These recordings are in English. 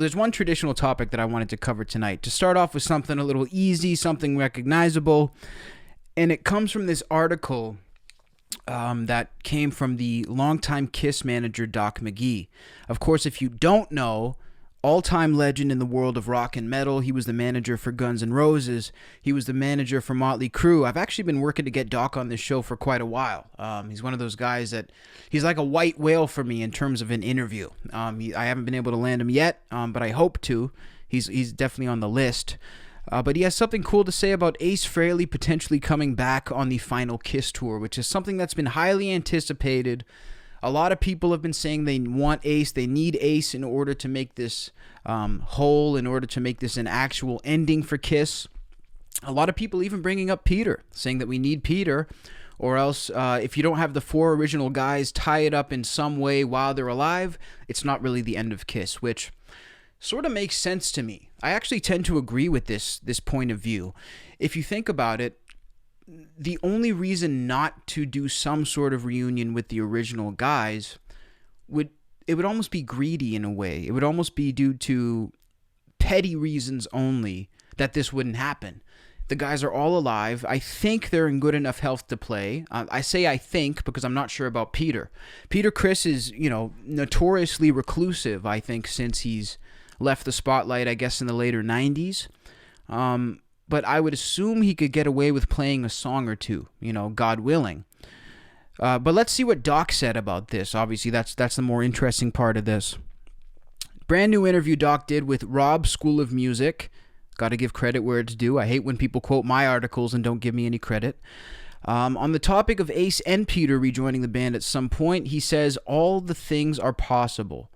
There's one traditional topic that I wanted to cover tonight. To start off with something a little easy, something recognizable, and it comes from this article that came from the longtime KISS manager, Doc McGhee. Of course, if you don't know, all-time legend in the world of rock and metal. He was the manager for Guns N' Roses. He was the manager for Motley Crue. I've actually been working to get Doc on this show for quite a while. He's one of those guys that he's like a white whale for me in terms of an interview. I haven't been able to land him yet, but I hope to. He's definitely on the list. But he has something cool to say about Ace Frehley potentially coming back on the final KISS tour, which is something that's been highly anticipated. A lot of people have been saying they want Ace, they need Ace in order to make this whole, in order to make this an actual ending for KISS. A lot of people even bringing up Peter, saying that we need Peter, or else if you don't have the four original guys tie it up in some way while they're alive, it's not really the end of KISS, which sort of makes sense to me. I actually tend to agree with this point of view. If you think about it, the only reason not to do some sort of reunion with the original guys would almost be greedy in a way. It would almost be due to petty reasons only that this wouldn't happen. The guys are all alive. I think they're in good enough health to play. I say I think because I'm not sure about Peter. Peter Criss is, notoriously reclusive, I think, since he's left the spotlight, I guess, in the later 90s. But I would assume he could get away with playing a song or two, God willing. But let's see what Doc said about this. Obviously, that's the more interesting part of this. Brand new interview Doc did with Rob School of Music. Got to give credit where it's due. I hate when people quote my articles and don't give me any credit. On the topic of Ace and Peter rejoining the band at some point, he says, all the things are possible.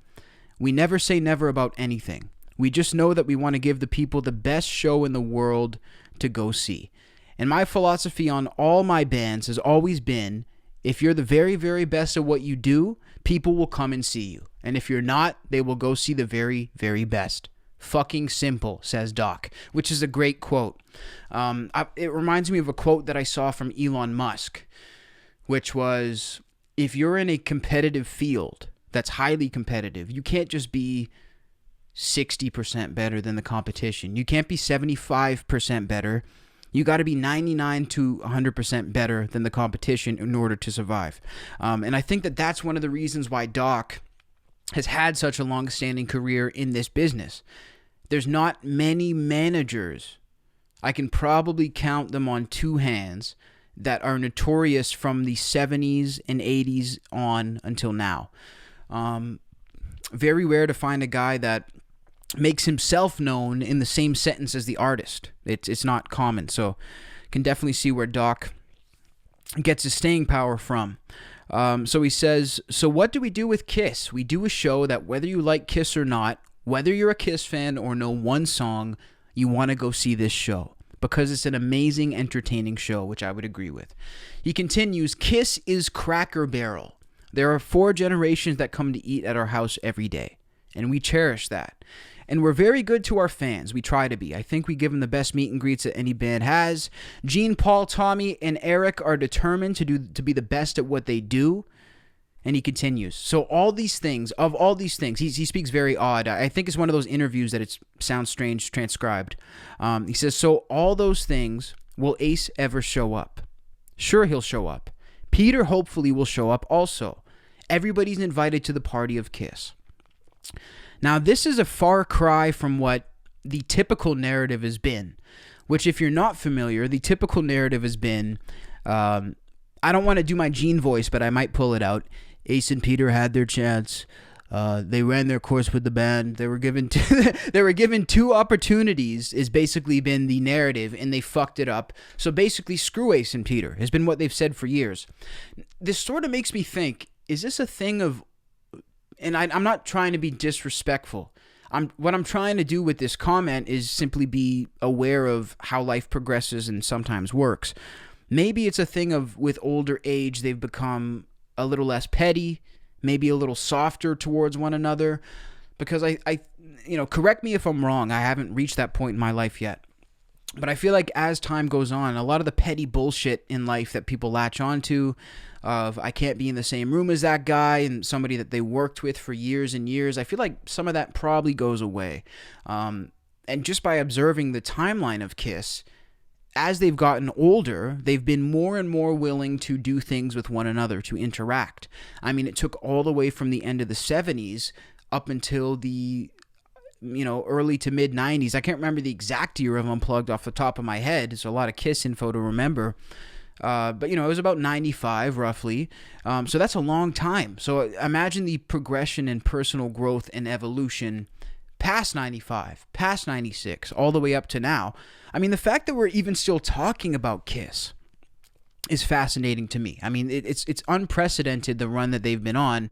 We never say never about anything. We just know that we want to give the people the best show in the world to go see. And my philosophy on all my bands has always been, if you're the very, very best at what you do, people will come and see you. And if you're not, they will go see the very, very best. Fucking simple, says Doc, which is a great quote. It reminds me of a quote that I saw from Elon Musk, which was, if you're in a competitive field that's highly competitive, you can't just be 60% better than the competition. You can't be 75% better. You got to be 99 to 100% better than the competition in order to survive. And I think that that's one of the reasons why Doc has had such a long-standing career in this business. There's not many managers, I can probably count them on two hands, that are notorious from the 70s and 80s on until now. Very rare to find a guy that makes himself known in the same sentence as the artist. It's not common, so can definitely see where Doc gets his staying power from. So he says, so what do we do with KISS? We do a show that whether you like KISS or not, whether you're a KISS fan or know one song, you want to go see this show because it's an amazing, entertaining show, which I would agree with. He continues, KISS is Cracker Barrel. There are 4 generations that come to eat at our house every day, and we cherish that. And we're very good to our fans. We try to be. I think we give them the best meet and greets that any band has. Gene, Paul, Tommy, and Eric are determined to be the best at what they do. And he continues. So all these things, he speaks very odd. I think it's one of those interviews that it sounds strange transcribed. He says, so all those things, will Ace ever show up? Sure, he'll show up. Peter hopefully will show up also. Everybody's invited to the party of KISS. Now, this is a far cry from what the typical narrative has been, which if you're not familiar, the typical narrative has been, I don't want to do my Gene voice, but I might pull it out. Ace and Peter had their chance. They ran their course with the band. They were given two opportunities is basically been the narrative, and they fucked it up. So basically, screw Ace and Peter has been what they've said for years. This sort of makes me think, is this a thing of... And I'm not trying to be disrespectful. What I'm trying to do with this comment is simply be aware of how life progresses and sometimes works. Maybe it's a thing of with older age, they've become a little less petty, maybe a little softer towards one another. Because I correct me if I'm wrong. I haven't reached that point in my life yet. But I feel like as time goes on, a lot of the petty bullshit in life that people latch onto, of I can't be in the same room as that guy and somebody that they worked with for years and years. I feel like some of that probably goes away. And just by observing the timeline of KISS, as they've gotten older, they've been more and more willing to do things with one another, to interact. I mean, it took all the way from the end of the 70s up until the early to mid 90s. I can't remember the exact year of Unplugged off the top of my head. It's a lot of KISS info to remember. But it was about 95 roughly. So that's a long time. So imagine the progression in personal growth and evolution past 95, past 96, all the way up to now. I mean, the fact that we're even still talking about KISS is fascinating to me. I mean, it's unprecedented, the run that they've been on.